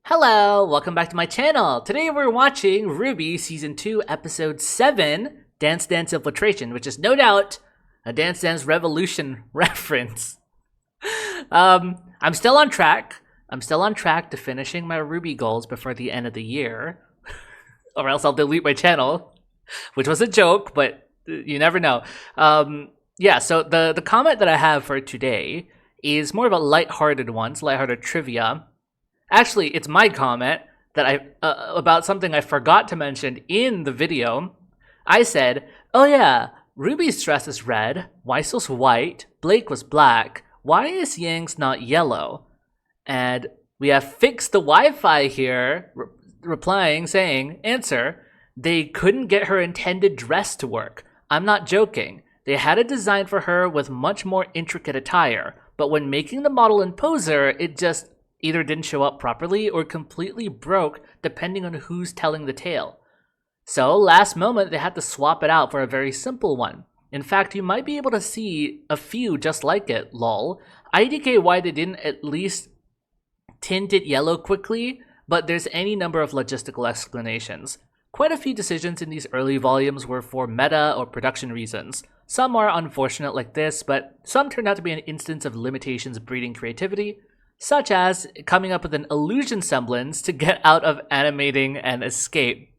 Hello, welcome back to my channel. Today we're watching RWBY Season 2, Episode 7, Dance Dance Infiltration, which is no doubt a Dance Dance Revolution reference. I'm still on track. I'm still on track to finishing my RWBY goals before the end of the year. Or else I'll delete my channel, which was a joke, but you never know. Yeah, so the comment that I have for today is more of a lighthearted one. It's lighthearted trivia. Actually, it's my comment that about something I forgot to mention in the video. I said, oh yeah, Ruby's dress is red, Weisel's white, Blake was black, why is Yang's not yellow? And we have Fix the Wi-Fi here, replying, saying, answer, they couldn't get her intended dress to work. I'm not joking. They had a design for her with much more intricate attire, but when making the model and poser, it just either didn't show up properly or completely broke depending on who's telling the tale. So last moment they had to swap it out for a very simple one. In fact, you might be able to see a few just like it, lol. IDK why they didn't at least tint it yellow quickly, but there's any number of logistical explanations. Quite a few decisions in these early volumes were for meta or production reasons. Some are unfortunate like this, but some turned out to be an instance of limitations breeding creativity, such as coming up with an illusion semblance to get out of animating and escape.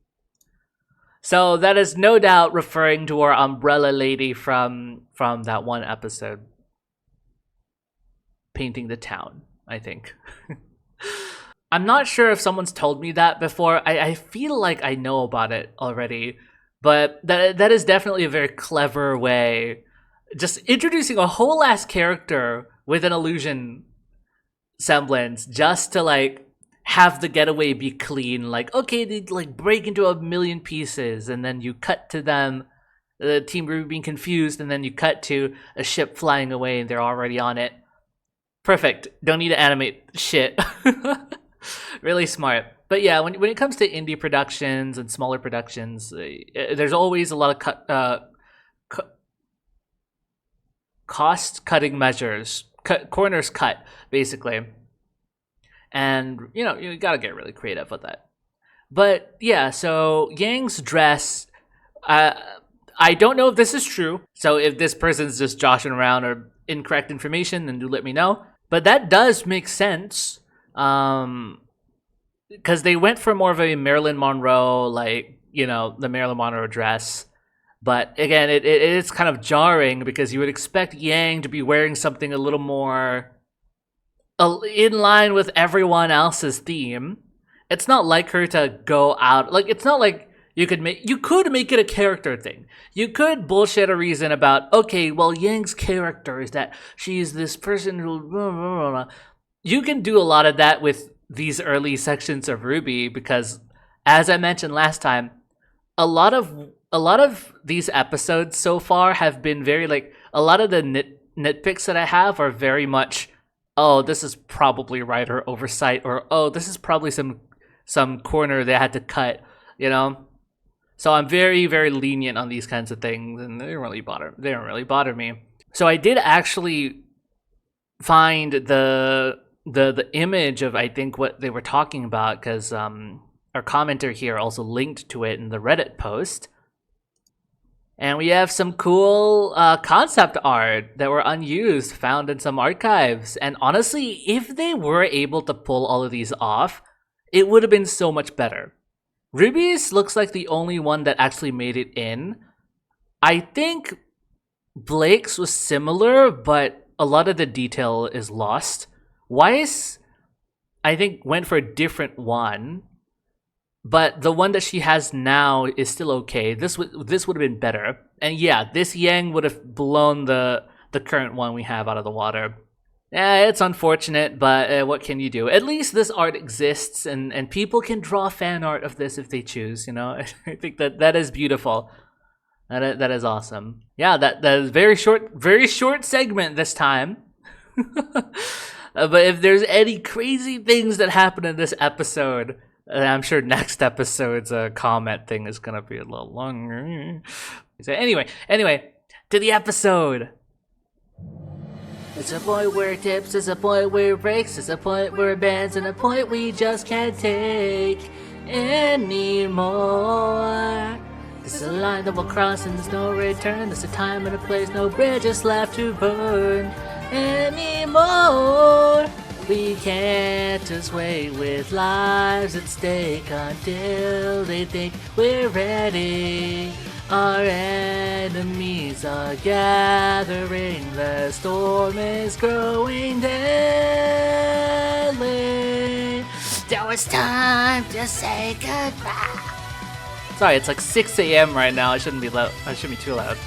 So that is no doubt referring to our umbrella lady from that one episode. Painting the town, I think. I'm not sure if someone's told me that before. I feel like I know about it already, but that is definitely a very clever way. Just introducing a whole ass character with an illusion semblance just to like have the getaway be clean. Like, okay, they like break into a million pieces and then you cut to them, the Team RWBY being confused, and then you cut to a ship flying away and they're already on it. Perfect. Don't need to animate shit. Really smart. But yeah, when it comes to indie productions and smaller productions, there's always a lot of cost cutting measures. Corners cut, basically. And, you know, you gotta get really creative with that. But, yeah, so Yang's dress, I don't know if this is true. So if this person's just joshing around or incorrect information, then do let me know. But that does make sense. Because they went for more of a Marilyn Monroe, like, you know, the Marilyn Monroe dress. But again, it's kind of jarring because you would expect Yang to be wearing something a little more in line with everyone else's theme. It's not like her to go out, like, it's not like you could make it a character thing. You could bullshit a reason about, okay, well, Yang's character is that she's this person who, you can do a lot of that with these early sections of RWBY because, as I mentioned last time, a lot of these episodes so far have been very, like, a lot of the nitpicks that I have are very much, oh, this is probably writer oversight, or oh, this is probably some corner they had to cut, you know? So I'm very, very lenient on these kinds of things, and they don't really bother me. So I did actually find the image of, I think, what they were talking about, because our commenter here also linked to it in the Reddit post. And we have some cool concept art that were unused, found in some archives. And honestly, if they were able to pull all of these off, it would have been so much better. RWBY's looks like the only one that actually made it in. I think Blake's was similar, but a lot of the detail is lost. Weiss, I think, went for a different one. But the one that she has now is still okay. This would have been better. And yeah, this Yang would have blown the current one we have out of the water. It's unfortunate, but what can you do? At least this art exists, and people can draw fan art of this if they choose, you know? I think that is beautiful. That is awesome. Yeah, that is very short segment this time. But if there's any crazy things that happen in this episode, I'm sure next episode's comment thing is gonna be a little longer. So anyway, to the episode. It's a point where it tips, it's a point where it breaks, it's a point where it bends, and a point we just can't take anymore. This is a line that we'll cross and there's no return. There's a time and a place, no bridges left to burn anymore. We can't just wait with lives at stake until they think we're ready. Our enemies are gathering, the storm is growing deadly. Now it's time to say goodbye. Sorry, it's like 6 a.m. right now. I shouldn't be loud. I shouldn't be too loud.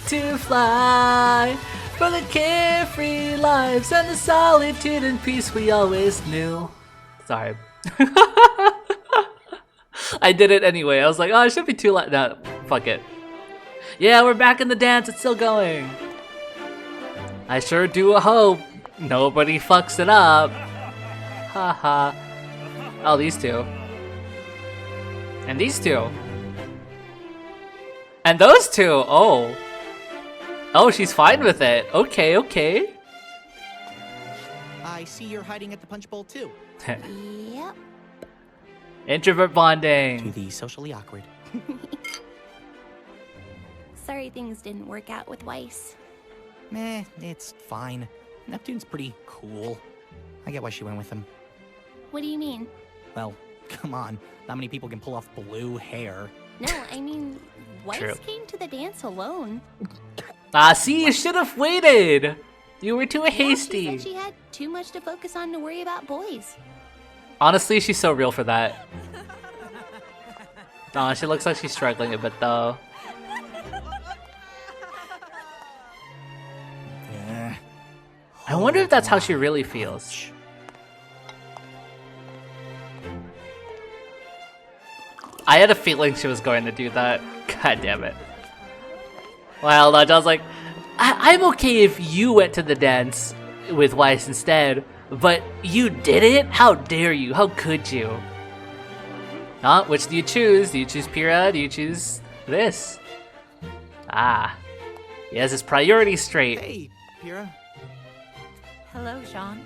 To fly for the carefree lives and the solitude and peace we always knew. Sorry. I did it anyway. I was like, oh, I shouldn't be too loud. No, fuck it. Yeah, we're back in the dance. It's still going. I sure do hope nobody fucks it up. Haha. Oh, these two. And these two. And those two. Oh. Oh, she's fine with it. Okay, okay. I see you're hiding at the punch bowl too. Yep. Introvert To bonding. the socially awkward. Sorry things didn't work out with Weiss. Meh, it's fine. Neptune's pretty cool. I get why she went with him. What do you mean? Well, come on. Not many people can pull off blue hair. No, I mean, Weiss True. came to the dance alone. Ah, see, you should have waited. You were too Yeah, she hasty. said she had too much to focus on to worry about boys. Honestly, she's so real for that. Aw, she looks like she's struggling a bit though. I wonder if that's how she really feels. I had a feeling she was going to do that. God damn it. Well, I was like, I'm okay if you went to the dance with Weiss instead, but you did it? How dare you? How could you? Huh? Which do you choose? Do you choose Pyrrha? Do you choose this? Ah. He has his priorities straight. Hey, Pyrrha. Hello, Jaune.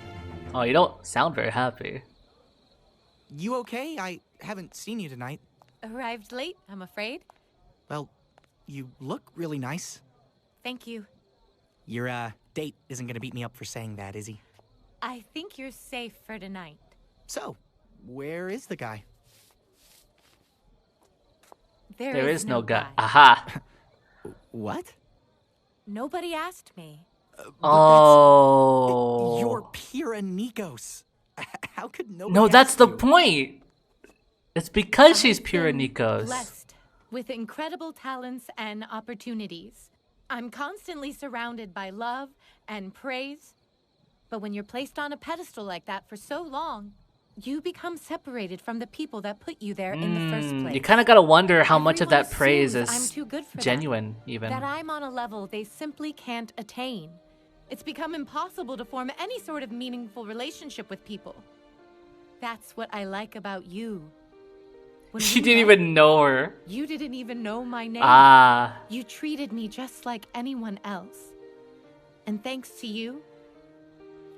Oh, you don't sound very happy. You okay? I haven't seen you tonight. Arrived late, I'm afraid. Well, you look really nice. Thank you. Your, date isn't gonna beat me up for saying that, is he? I think you're safe for tonight. So, where is the guy? There is no guy. Aha. What? Nobody asked me. Oh. You're Pyrrha Nikos. How could nobody No, that's ask the you? point. It's because she's I've Pyrrha been Nikos. Blessed with incredible talents and opportunities. I'm constantly surrounded by love and praise. But when you're placed on a pedestal like that for so long, you become separated from the people that put you there in the first place. You kind of gotta wonder how much of Everyone that praise assumes is I'm too good for them, genuine, even. that I'm on a level they simply can't attain. It's become impossible to form any sort of meaningful relationship with people. That's what I like about you. When She we didn't met, even know her. You didn't even know my name. Ah. You treated me just like anyone else. And thanks to you,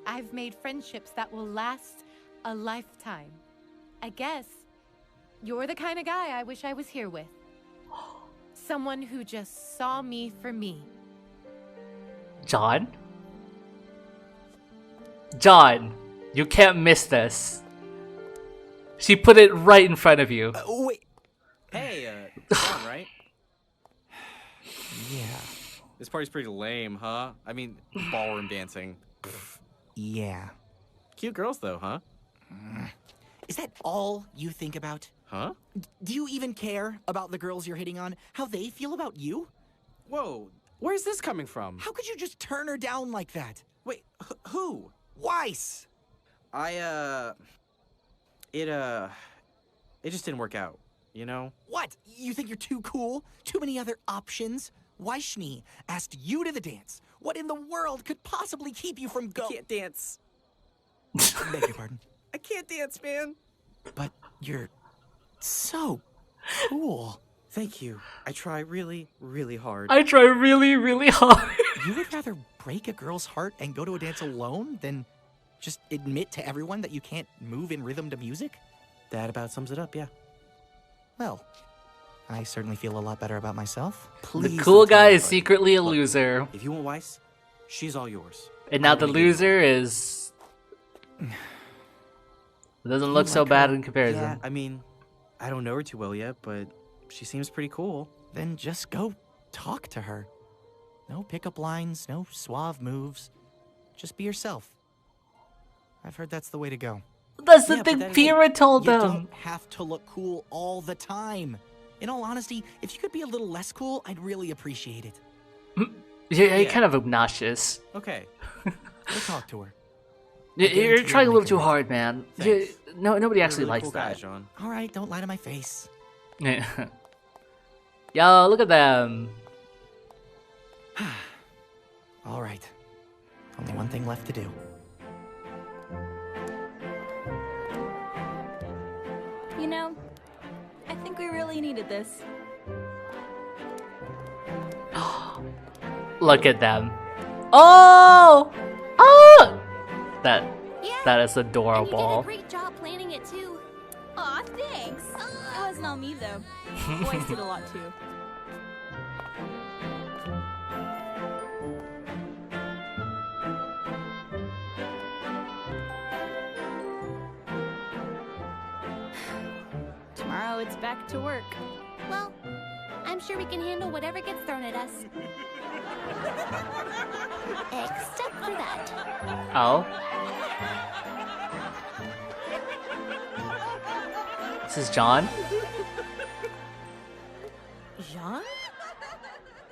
I've made friendships that will last a lifetime. I guess you're the kind of guy I wish I was here with. Someone who just saw me for me. Jaune? Jaune, you can't miss this. She put it right in front of you. Wait. Hey, Jaune, right? Yeah. This party's pretty lame, huh? I mean, ballroom dancing. Yeah. Cute girls, though, huh? Is that all you think about? Huh? Do you even care about the girls you're hitting on? How they feel about you? Whoa, where's this coming from? How could you just turn her down like that? Wait, who? Weiss! It just didn't work out, you know? What? You think you're too cool? Too many other options? Weishney asked you to the dance. What in the world could possibly keep you from I can't dance. Beg your pardon. I can't dance, man. But you're so cool. Thank you. I try really, really hard. I try really, really hard. You would rather break a girl's heart and go to a dance alone than just admit to everyone that you can't move in rhythm to music? That about sums it up, yeah. Well, I certainly feel a lot better about myself. The Please cool don't tell guy is anybody. secretly a Look, loser. If you want Weiss, she's all yours. And now I the wanna give you- loser is... It doesn't look You so like bad her? in comparison. Yeah, I mean, I don't know her too well yet, but she seems pretty cool. Then just go talk to her. No pickup lines, no suave moves. Just be yourself. I've heard that's the way to go. That's the Yeah, but thing that is- Pyrrha told You them. don't have to look cool all the time. In all honesty, if you could be a little less cool, I'd really appreciate it. Yeah, you're Yeah. kind of obnoxious. Okay. Go talk to her. You're guarantee trying a you'll little make too it. hard, man. Thanks. Nobody You're a actually really likes cool guy, that. Jaune. All right, don't lie to my face. Yeah. Yo, look at them. All right. Only one thing left to do. You know, I think we really needed this. Look at them. Oh! Oh! That Yeah. is And you did a adorable. great job planning it too. Aw, thanks. It wasn't all me though. Boys did a lot too. Tomorrow it's back to work. Well, I'm sure we can handle whatever gets thrown at us. Except for that. Oh. This is John. Jaune?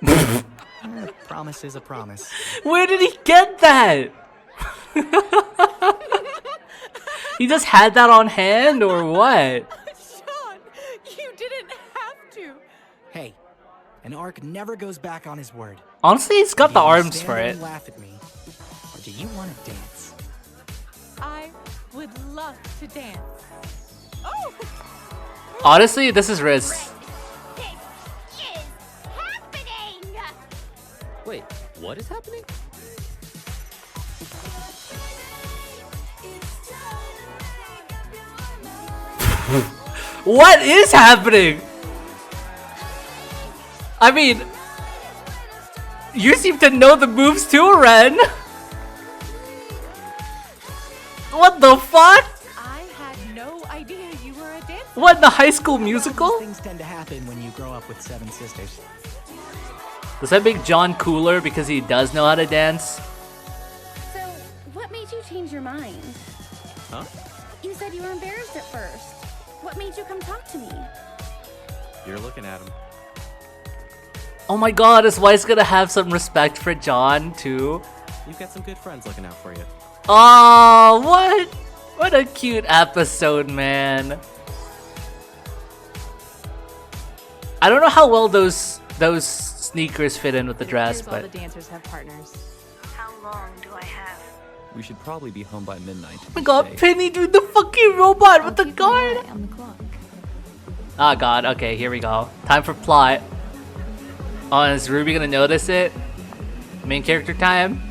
A promise is a promise. Where did he get that? He just had that on hand or what? Jaune, you didn't have to. Hey, an arc never goes back on his word. Honestly, he's got Do the you wanna arms stand for there it. and laugh at me, or do you want to dance? I would love to dance. Oh! Honestly, this is Riz. This is happening! Wait, what is happening? What is happening? I mean, you seem to know the moves too, Ren. What the fuck? I had no idea you were a dancer. What, in the High School Musical? These things tend to happen when you grow up with 7 sisters. Does that make John cooler because he does know how to dance? So, what made you change your mind? Huh? You said you were embarrassed at first. What made you come talk to me? You're looking at him. Oh my god, is Weiss gonna have some respect for John too? You've got some good friends looking out for you. Oh, what? What a cute episode, man. I don't know how well those sneakers fit in with the dress, Here's all the but dancers have partners. How long do I have? We should probably be home by midnight. oh my god, Penny doing the fucking robot with the Keep an guard. eye on the clock. Oh god, okay, here we go. Time for plot. Oh, and is Ruby gonna notice it? Main character time?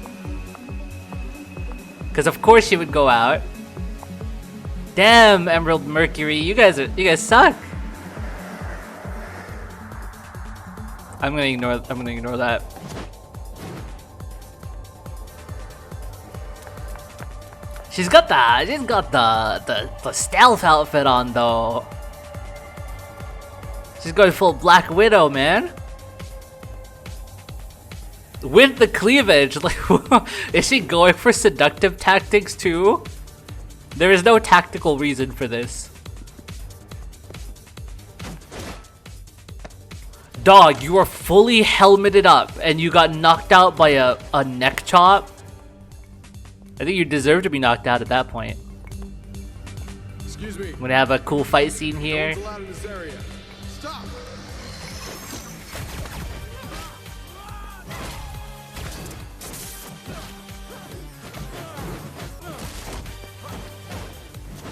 Because of course she would go out. Damn, Emerald Mercury, you guys suck. I'm gonna ignore that. She's got the stealth outfit on though. She's going full Black Widow, man. With the cleavage, like, is she going for seductive tactics too? There is no tactical reason for this. Dog, you are fully helmeted up and you got knocked out by a neck chop. I think you deserve to be knocked out at that point. Excuse me. I'm gonna have a cool fight scene here. No one's allowed in this area. Stop.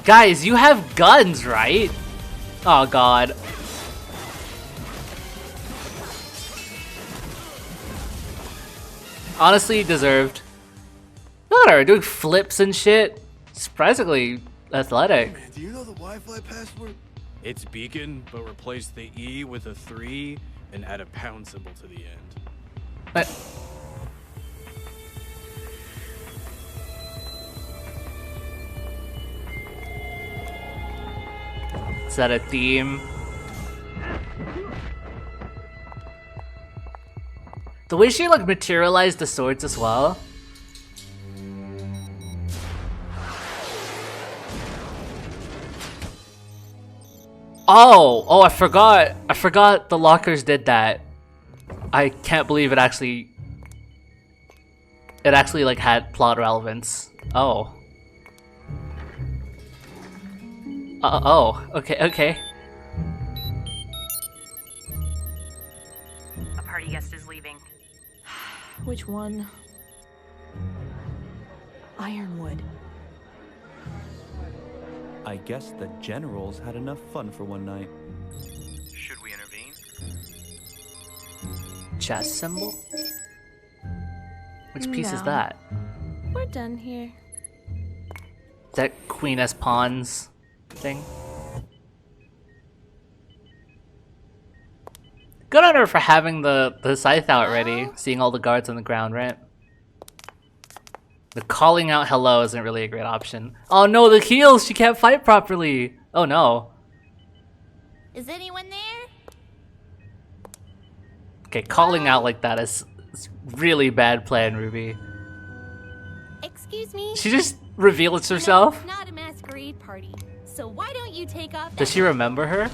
Guys, you have guns, right? Oh god. Honestly, deserved. Look at her doing flips and shit. Surprisingly athletic. Man, do you know the Wi-Fi password? It's beacon, but replace the E with a 3 and add a pound symbol to the end. But is that a theme? The way she like materialized the swords as well. Oh, I forgot the lockers did that. I can't believe it actually like had plot relevance. Oh. Okay. A party guest is leaving. Which one? Ironwood. I guess the generals had enough fun for one night. Should we intervene? Chess symbol? Which piece is No. that? We're done here. Is that Queen S Pawns thing? Good on her for having the scythe out ready, seeing all the guards on the ground, right? The calling out hello isn't really a great option. Oh no, the heals! She can't fight properly! Oh no. Is anyone there? Okay, calling out like that is really bad plan, Ruby. Excuse me? She just reveals herself? It's not a masquerade party, so why don't you take off Does she remember her?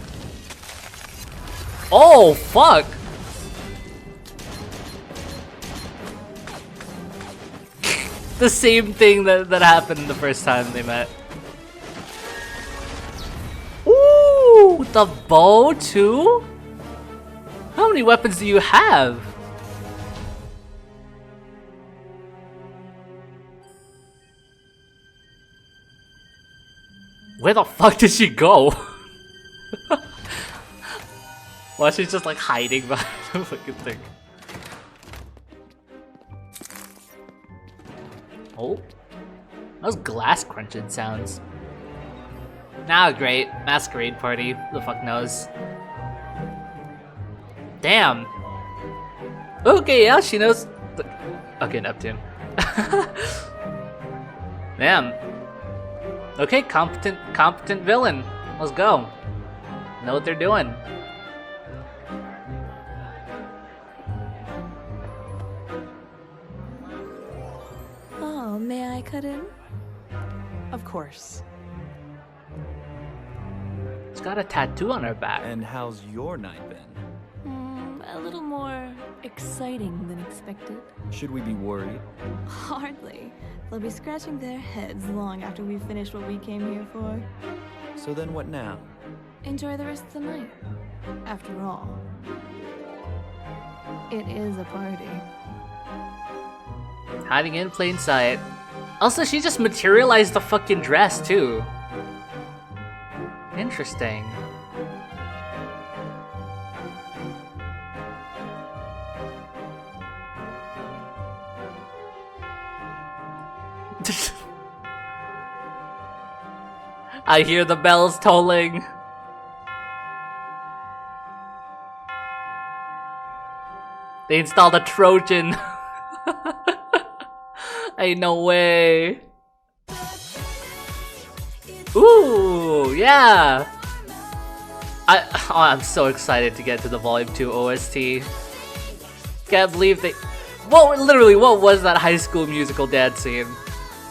Oh, fuck! The same thing that happened the first time they met. Ooh, the bow too? How many weapons do you have? Where the fuck did she go? Well, she's just like hiding behind the fucking thing. Oh, those glass crunching sounds. Now, great masquerade party. Who the fuck knows? Damn. Okay, yeah, she knows. Okay, Neptune. Damn. Okay, competent villain. Let's go. Know what they're doing. Oh, may I cut in? Of course. She's got a tattoo on her back. And how's your night been? A little more exciting than expected. Should we be worried? Hardly. They'll be scratching their heads long after we've finished what we came here for. So then what now? Enjoy the rest of the night. After all, it is a party. Hiding in plain sight. Also, she just materialized the fucking dress too. Interesting. I hear the bells tolling. They installed a Trojan. Ain't no way. Ooh, yeah. I'm so excited to get to the Volume 2 OST. Can't believe they... Literally, what was that High School Musical dance scene?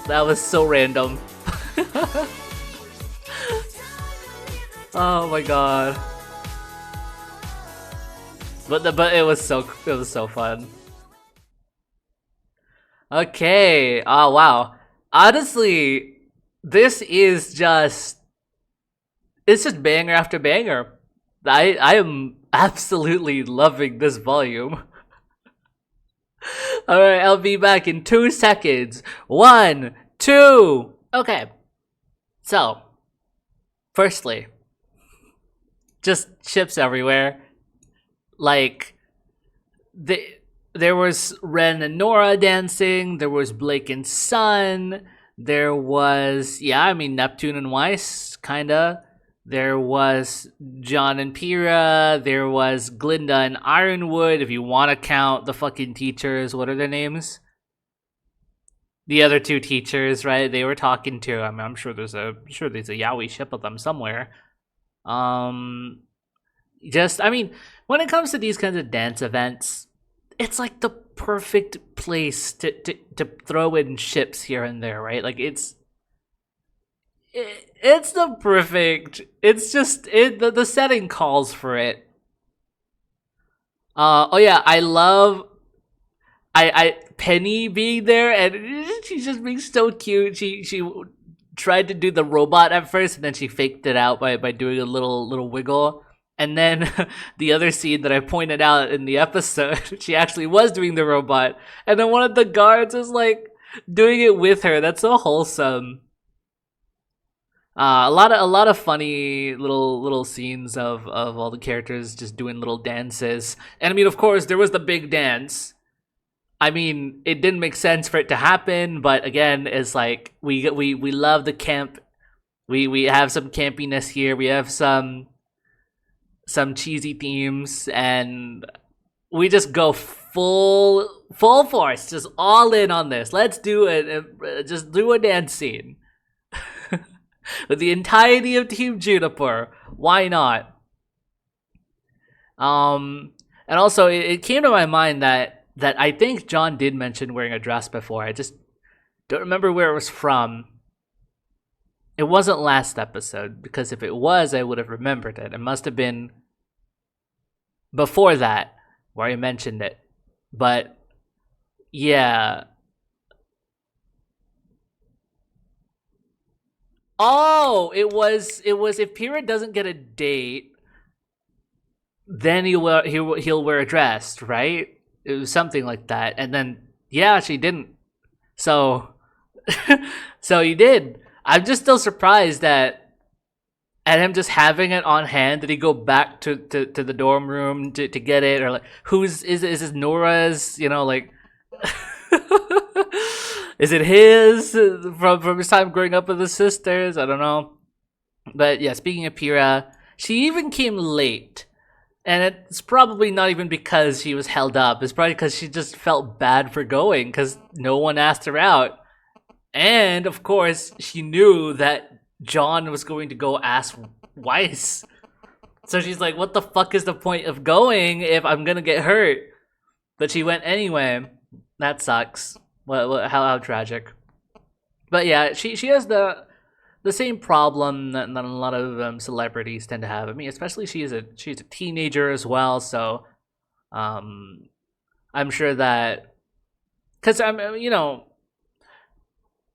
That was so random. Oh my god. But it was so fun. Okay. Oh wow. Honestly, this is just banger after banger. I am absolutely loving this volume. Alright, I'll be back in 2 seconds. 1, 2. Okay. So, firstly, just ships everywhere. Like, there was Ren and Nora dancing. There was Blake and Sun. There was, Neptune and Weiss, kinda. There was Jaune and Pyrrha. There was Glinda and Ironwood, if you want to count the fucking teachers. What are their names? The other two teachers, right? They were talking to. I'm sure there's a yaoi ship of them somewhere. When it comes to these kinds of dance events, it's like the perfect place to throw in ships here and there, right? Like it's the perfect. It's just the setting calls for it. I love Penny being there, and she's just being so cute. She tried to do the robot at first, and then she faked it out by doing a little wiggle. And then the other scene that I pointed out in the episode, she actually was doing the robot, and then one of the guards was like doing it with her. That's so wholesome. A lot of funny little scenes of all the characters just doing little dances. And I mean, of course, there was the big dance. I mean, it didn't make sense for it to happen, but again, it's like we love the camp. We have some campiness here. We have some cheesy themes, and we just go full force, just all in on this. Let's do it. Just do a dance scene with the entirety of Team Juniper. Why not? And also, it came to my mind that I think John did mention wearing a dress before. I just don't remember where it was from. It wasn't last episode, because if it was, I would have remembered it. It must have been before that where I mentioned it. But yeah. Oh, it was if Pyrrha doesn't get a date, then he'll wear a dress, right? It was something like that. And then she didn't. So he did. I'm just still surprised at him just having it on hand. Did he go back to the dorm room to get it, or like is this Nora's? Like is it his from his time growing up with his sisters? I don't know. But yeah, speaking of Pyrrha, she even came late. And it's probably not even because she was held up. It's probably because she just felt bad for going, because no one asked her out. And, of course, she knew that John was going to go ask Weiss. So she's like, what the fuck is the point of going if I'm going to get hurt? But she went anyway. That sucks. How tragic. But yeah, she has the same problem that a lot of celebrities tend to have. I mean, especially she's a teenager as well, so I'm sure that, because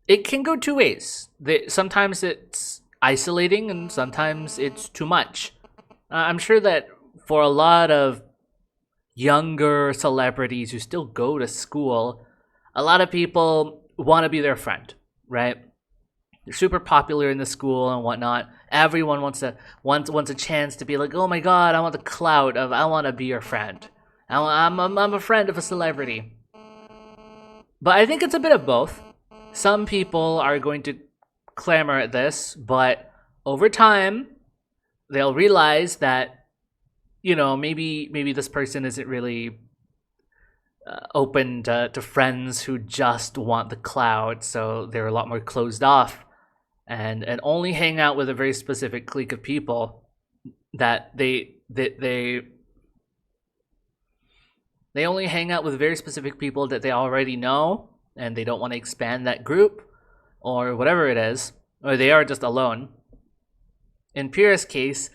it can go two ways. Sometimes it's isolating, and sometimes it's too much. I'm sure that for a lot of younger celebrities who still go to school, a lot of people want to be their friend, right? They're super popular in the school and whatnot. Everyone wants a chance to be like, oh my god, I want the clout of, I want to be your friend. I'm a friend of a celebrity. But I think it's a bit of both. Some people are going to clamor at this, but over time, they'll realize that, maybe this person isn't really open to friends who just want the clout, so they're a lot more closed off. And only hang out with a very specific clique of people that they only hang out with very specific people that they already know, and they don't want to expand that group or whatever it is, or they are just alone. In Pyrrha's case,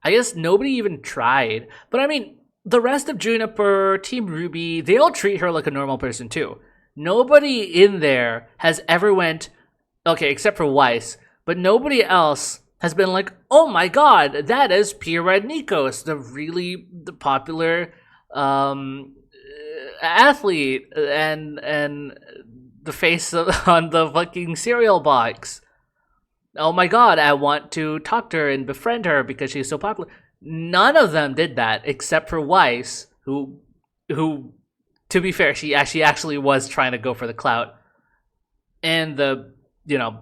I guess nobody even tried, but I mean, the rest of Juniper, Team RWBY, they all treat her like a normal person too. Nobody in there has ever went, okay, except for Weiss, but nobody else has been like, oh my god, that is Pyrrha Nikos, the popular athlete and the face on the fucking cereal box. Oh my god, I want to talk to her and befriend her because she's so popular. None of them did that except for Weiss, who to be fair, she actually was trying to go for the clout and the, you know,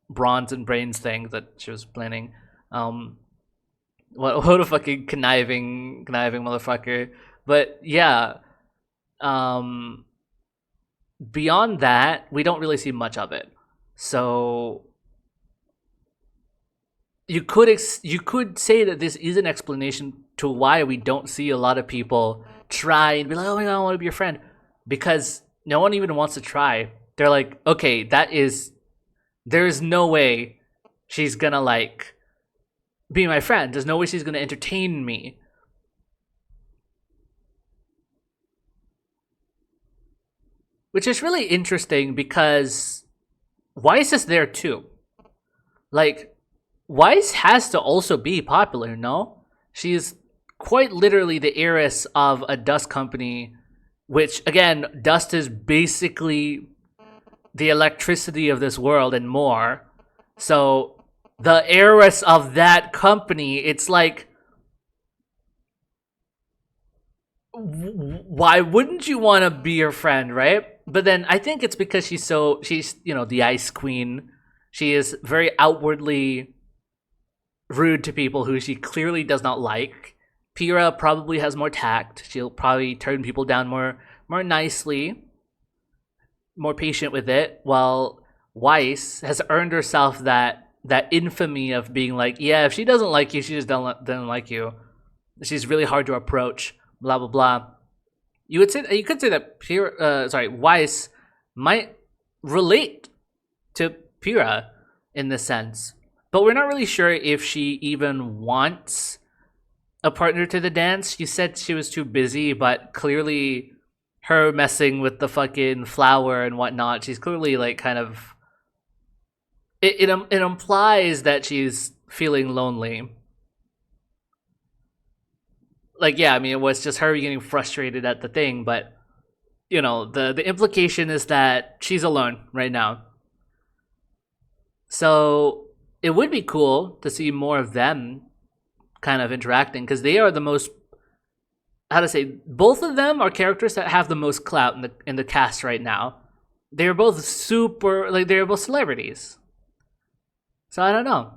bronze and brains thing that she was planning. What a fucking conniving motherfucker. But yeah, beyond that, we don't really see much of it. So you could say that this is an explanation to why we don't see a lot of people try and be like, oh my god, I want to be your friend, because no one even wants to try. They're like, okay, there's no way she's gonna like be my friend. There's no way she's gonna entertain me. Which is really interesting because Weiss is there too. Like, Weiss has to also be popular, no? She's quite literally the heiress of a dust company, which, again, dust is basically the electricity of this world and more. So, the heiress of that company, it's like, why wouldn't you want to be her friend, right? But then I think it's because she's, you know, the ice queen. She is very outwardly rude to people who she clearly does not like. PYRRHA probably has more tact. She'll probably turn people down more nicely, more patient with it, while Weiss has earned herself that infamy of being like, yeah, if she doesn't like you, she just doesn't like you. She's really hard to approach, blah blah blah. You could say that Weiss might relate to PYRRHA in this sense, but we're not really sure if she even wants a partner to the dance. She said she was too busy, but clearly her messing with the fucking flower and whatnot, she's clearly like kind of it implies that she's feeling lonely. Like, yeah, I mean, it was just her getting frustrated at the thing, but you know, the implication is that she's alone right now. So it would be cool to see more of them kind of interacting, because they are the most, how to say, both of them are characters that have the most clout in the cast right now. They're both super, like, they're both celebrities. So I don't know.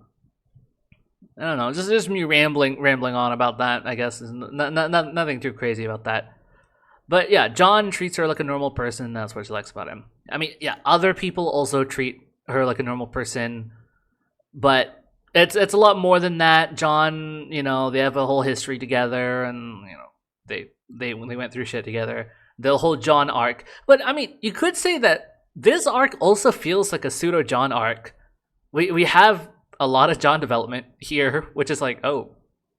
Just me rambling on about that. I guess is nothing too crazy about that. But yeah, Jaune treats her like a normal person. That's what she likes about him. I mean, yeah, other people also treat her like a normal person, but it's a lot more than that. Jaune, you know, they have a whole history together, and you know, they went through shit together. The whole Jaune arc. But I mean, you could say that this arc also feels like a pseudo Jaune arc. We have a lot of Jaune development here, which is like, oh,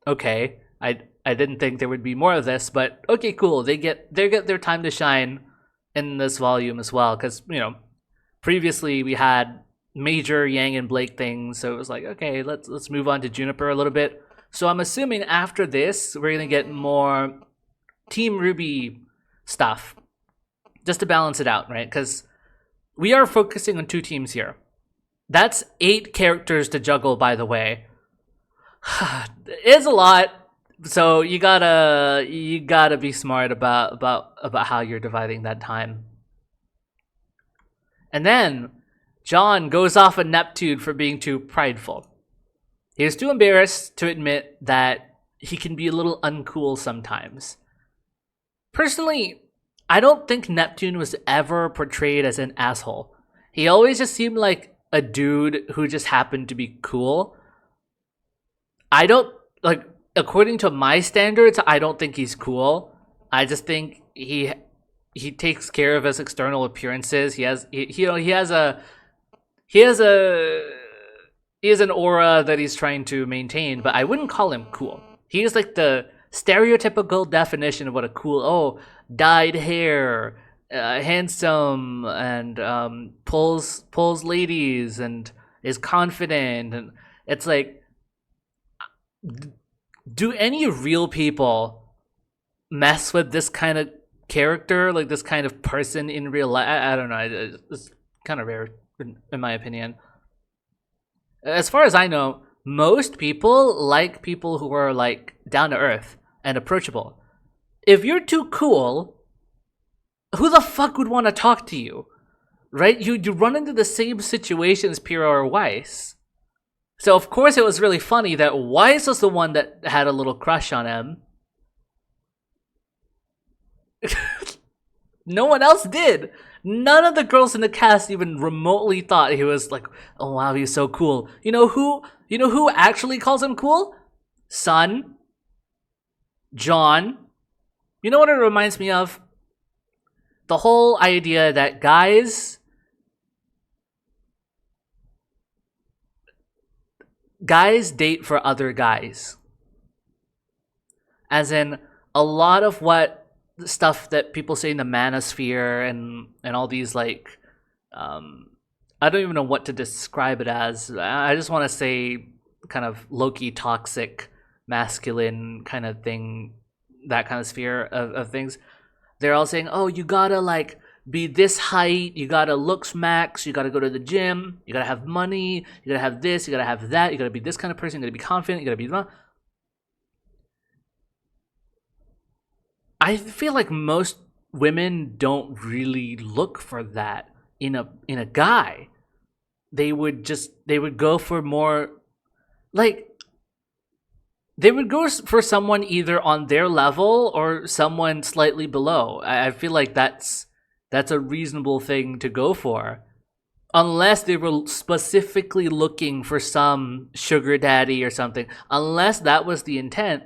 okay. I didn't think there would be more of this, but okay, cool. They get their time to shine in this volume as well, because you know, previously we had major Yang and Blake things, so it was like, okay, let's move on to Juniper a little bit. So I'm assuming after this we're gonna get more Team RWBY stuff, just to balance it out, right? Because we are focusing on 2 teams here. That's 8 characters to juggle, by the way. It's a lot, so you gotta be smart about how you're dividing that time. And then Jaune goes off of Neptune for being too prideful. He was too embarrassed to admit that he can be a little uncool sometimes. Personally, I don't think Neptune was ever portrayed as an asshole. He always just seemed like a dude who just happened to be cool. I don't, like, according to my standards, I don't think he's cool. I just think he takes care of his external appearances. He has an aura that he's trying to maintain, but I wouldn't call him cool. He is like the stereotypical definition of what a cool, dyed hair, handsome, and pulls ladies, and is confident, and it's like, do any real people mess with this kind of character, like this kind of person in real life? I don't know. It's kind of rare, in my opinion. As far as I know, most people like people who are like down to earth and approachable. If you're too cool, who the fuck would want to talk to you? Right? You run into the same situation as Pyrrha or Weiss. So of course it was really funny that Weiss was the one that had a little crush on him. No one else did. None of the girls in the cast even remotely thought he was like, oh wow, he's so cool. You know who actually calls him cool? Sun. Jaune. You know what it reminds me of? The whole idea that guys date for other guys. As in, a lot of what stuff that people say in the manosphere and all these like I don't even know what to describe it as. I just want to say kind of low-key toxic masculine kind of thing, that kind of sphere of things. They're all saying, oh, you gotta like be this height, you gotta looks max, you gotta go to the gym, you gotta have money, you gotta have this, you gotta have that, you gotta be this kind of person, you gotta be confident, you gotta be blah. I feel like most women don't really look for that in a guy. They would go for more like they would go for someone either on their level or someone slightly below. I feel like that's a reasonable thing to go for. Unless they were specifically looking for some sugar daddy or something. Unless that was the intent.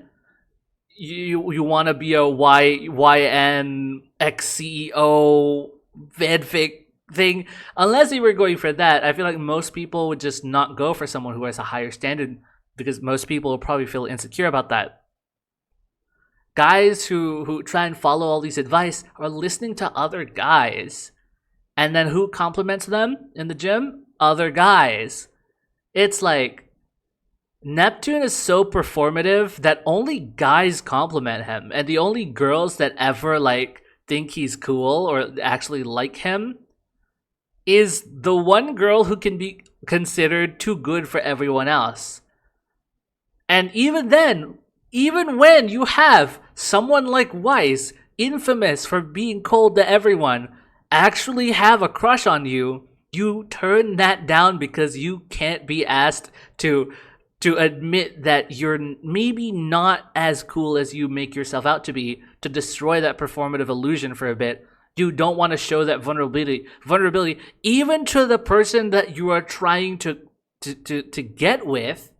You want to be a YN ex-CEO fanfic thing. Unless you were going for that, I feel like most people would just not go for someone who has a higher standard, because most people will probably feel insecure about that. Guys who try and follow all these advice are listening to other guys. And then who compliments them in the gym? Other guys. It's like, Neptune is so performative that only guys compliment him, and the only girls that ever like think he's cool or actually like him is the one girl who can be considered too good for everyone else. And even then, even when you have someone like Weiss, infamous for being cold to everyone, actually have a crush on you, you turn that down because you can't be asked to admit that you're maybe not as cool as you make yourself out to be, to destroy that performative illusion for a bit. You don't want to show that vulnerability, even to the person that you are trying to get with.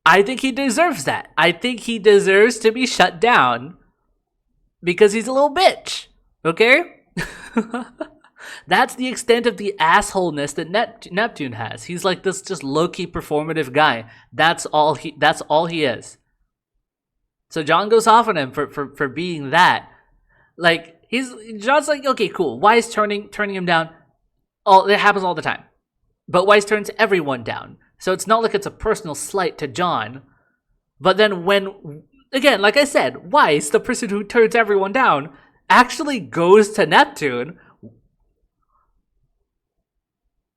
I think he deserves that. I think he deserves to be shut down because he's a little bitch. Okay? That's the extent of the assholeness that Neptune has. He's like this just low-key performative guy. That's all he is. So Jaune goes off on him for being that. Like Jaune's like, okay, cool. Weiss turning him down. It happens all the time. But Weiss turns everyone down. So it's not like it's a personal slight to Jaune. But then when, again, like I said, Weiss, the person who turns everyone down, actually goes to Neptune.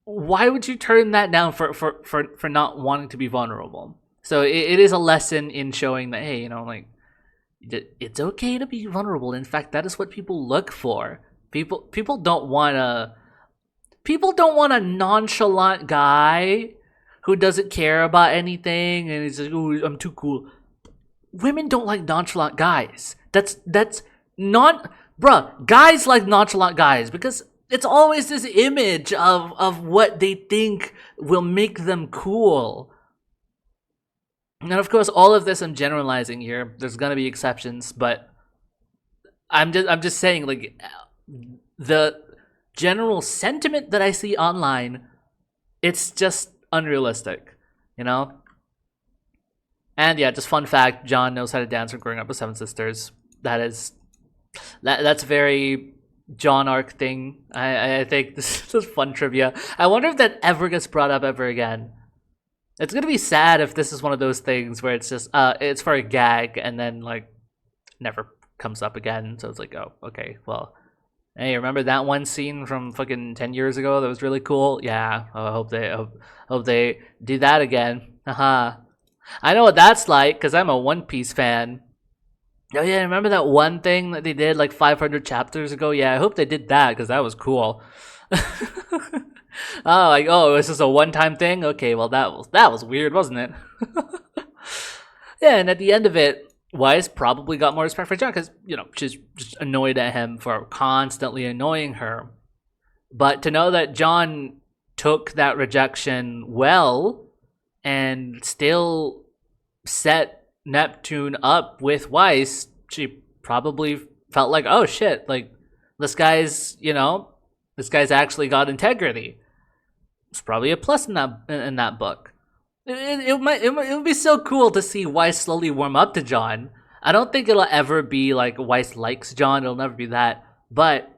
Why would you turn that down for not wanting to be vulnerable? So it is a lesson in showing that, hey, like, it's okay to be vulnerable. In fact, that is what people look for. People don't want a nonchalant guy who doesn't care about anything and he's like, oh, I'm too cool. Women don't like nonchalant guys. That's not, bruh. Guys like nonchalant guys because it's always this image of what they think will make them cool. And of course, all of this I'm generalizing here. There's gonna be exceptions, but I'm just saying, like, the general sentiment that I see online, it's just unrealistic, And yeah, just fun fact: Jaune knows how to dance from growing up with 7 sisters. That's very Jaune arc thing. I think this is fun trivia. I wonder if that ever gets brought up ever again. It's gonna be sad if this is one of those things where it's just it's for a gag and then like never comes up again. So it's like, oh, okay, well, hey, remember that one scene from fucking 10 years ago that was really cool? Yeah, I hope they do that again. Haha. I know what that's like because I'm a One Piece fan. Oh yeah, remember that one thing that they did like 500 chapters ago? Yeah, I hope they did that because that was cool. Oh, like, oh, it was just a one-time thing? Okay, well that was weird, wasn't it? Yeah, and at the end of it, Weiss probably got more respect for Jaune because, you know, she's just annoyed at him for constantly annoying her. But to know that Jaune took that rejection well and still set Neptune up with Weiss, she probably felt like, oh shit, like this guy's, you know, this guy's actually got integrity. It's probably a plus in that book. It would be so cool to see Weiss slowly warm up to Jaune. I don't think it'll ever be like Weiss likes Jaune. It'll never be that. But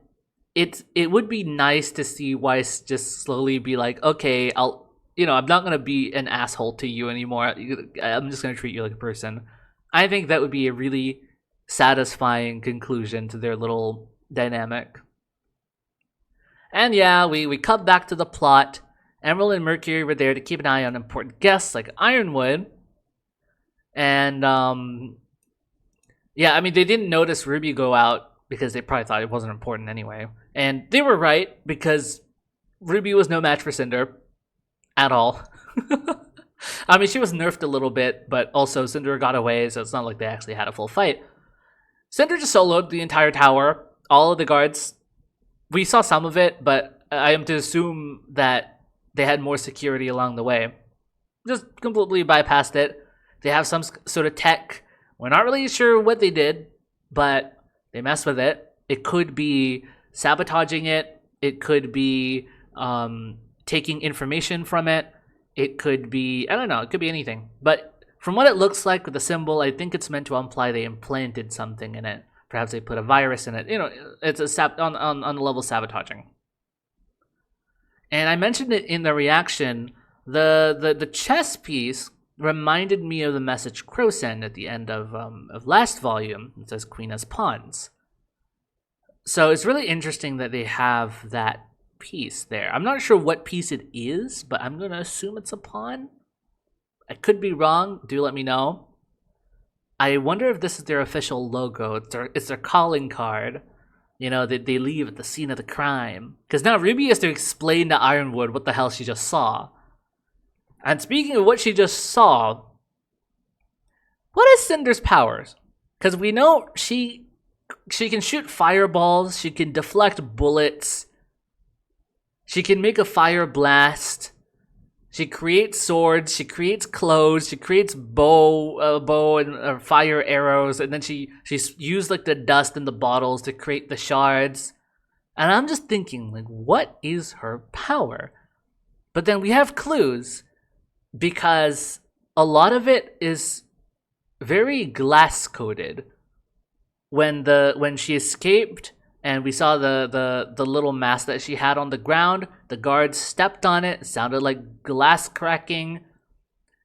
it would be nice to see Weiss just slowly be like, okay, I'm not gonna be an asshole to you anymore. I'm just gonna treat you like a person. I think that would be a really satisfying conclusion to their little dynamic. And yeah, we cut back to the plot. Emerald and Mercury were there to keep an eye on important guests like Ironwood. And, yeah, I mean, they didn't notice RWBY go out because they probably thought it wasn't important anyway. And they were right, because RWBY was no match for Cinder at all. I mean, she was nerfed a little bit, but also Cinder got away, so it's not like they actually had a full fight. Cinder just soloed the entire tower, all of the guards. We saw some of it, but I am to assume that they had more security along the way. Just completely bypassed it. They have some sort of tech. We're not really sure what they did, but they messed with it. It could be sabotaging it. It could be taking information from it. It could be, I don't know, it could be anything. But from what it looks like with the symbol, I think it's meant to imply they implanted something in it. Perhaps they put a virus in it. You know, it's on the level of sabotaging. And I mentioned it in the reaction. The chess piece reminded me of the message Crow sent at the end of last volume. It says Queen has pawns. So it's really interesting that they have that piece there. I'm not sure what piece it is, but I'm going to assume it's a pawn. I could be wrong. Do let me know. I wonder if this is their official logo. It's their calling card. You know, they leave at the scene of the crime. Because now RWBY has to explain to Ironwood what the hell she just saw. And speaking of what she just saw, what is Cinder's powers? Because we know she can shoot fireballs, she can deflect bullets, she can make a fire blast, she creates swords, she creates clothes, she creates bow and fire arrows, and then she used like the dust in the bottles to create the shards. And I'm just thinking, like, what is her power? But then we have clues, because a lot of it is very glass coated. When she escaped and we saw the little mask that she had on the ground, the guards stepped on it. It sounded like glass cracking.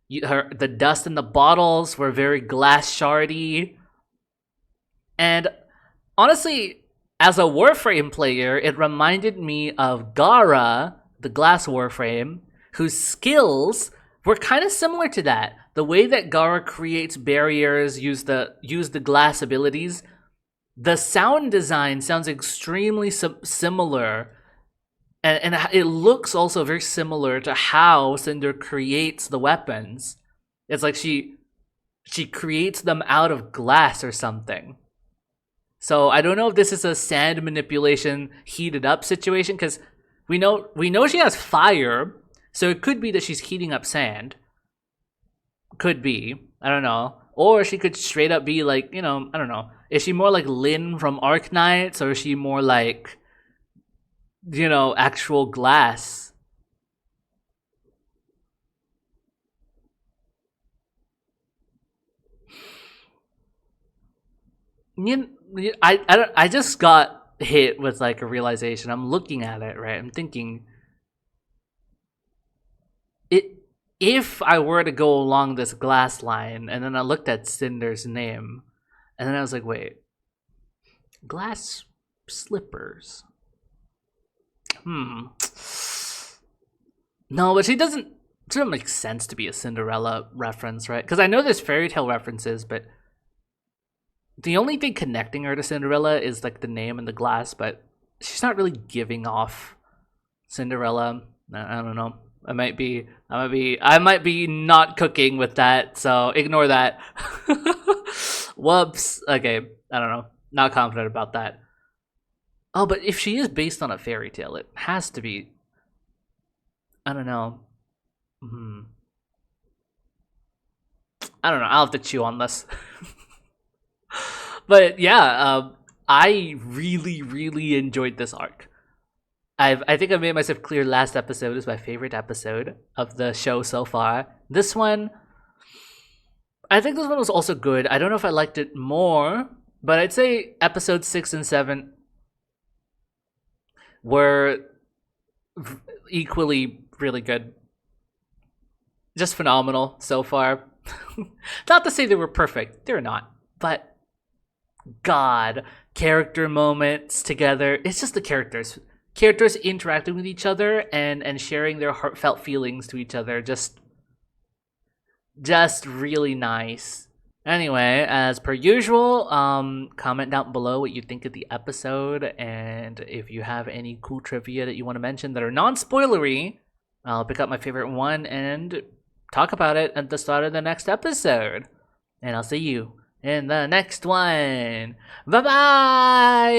The dust in the bottles were very glass shardy. And honestly, as a Warframe player, it reminded me of Gara, the glass Warframe, whose skills were kind of similar to that. The way that Gara creates barriers, use the glass abilities. The sound design sounds extremely similar, and it looks also very similar to how Cinder creates the weapons. It's like she creates them out of glass or something. So I don't know if this is a sand manipulation heated up situation, because we know she has fire, so it could be that she's heating up sand. Could be, I don't know. Or she could straight up be like, you know, I don't know. Is she more like Lynn from Arknights, or is she more like, you know, actual glass? I just got hit with like a realization. I'm looking at it, right? I'm thinking, if I were to go along this glass line, and then I looked at Cinder's name, and then I was like, wait, glass slippers. No, but it doesn't make sense to be a Cinderella reference, right? Because I know there's fairy tale references, but the only thing connecting her to Cinderella is like the name and the glass, but she's not really giving off Cinderella. I don't know. I might be not cooking with that, so ignore that. Whoops. Okay, I don't know. Not confident about that. Oh, but if she is based on a fairy tale, it has to be. I don't know. I don't know. I'll have to chew on this. But yeah, I really enjoyed this arc. I think I made myself clear. Last episode is my favorite episode of the show so far. This one, I think this one was also good. I don't know if I liked it more, but I'd say episodes 6 and 7 were equally really good. Just phenomenal so far. Not to say they were perfect. They're not. But God, character moments together. It's just the characters. Characters interacting with each other and sharing their heartfelt feelings to each other. Just really nice. Anyway, as per usual, comment down below what you think of the episode, and if you have any cool trivia that you want to mention that are non-spoilery, I'll pick up my favorite one and talk about it at the start of the next episode. And I'll see you in the next one. Bye-bye!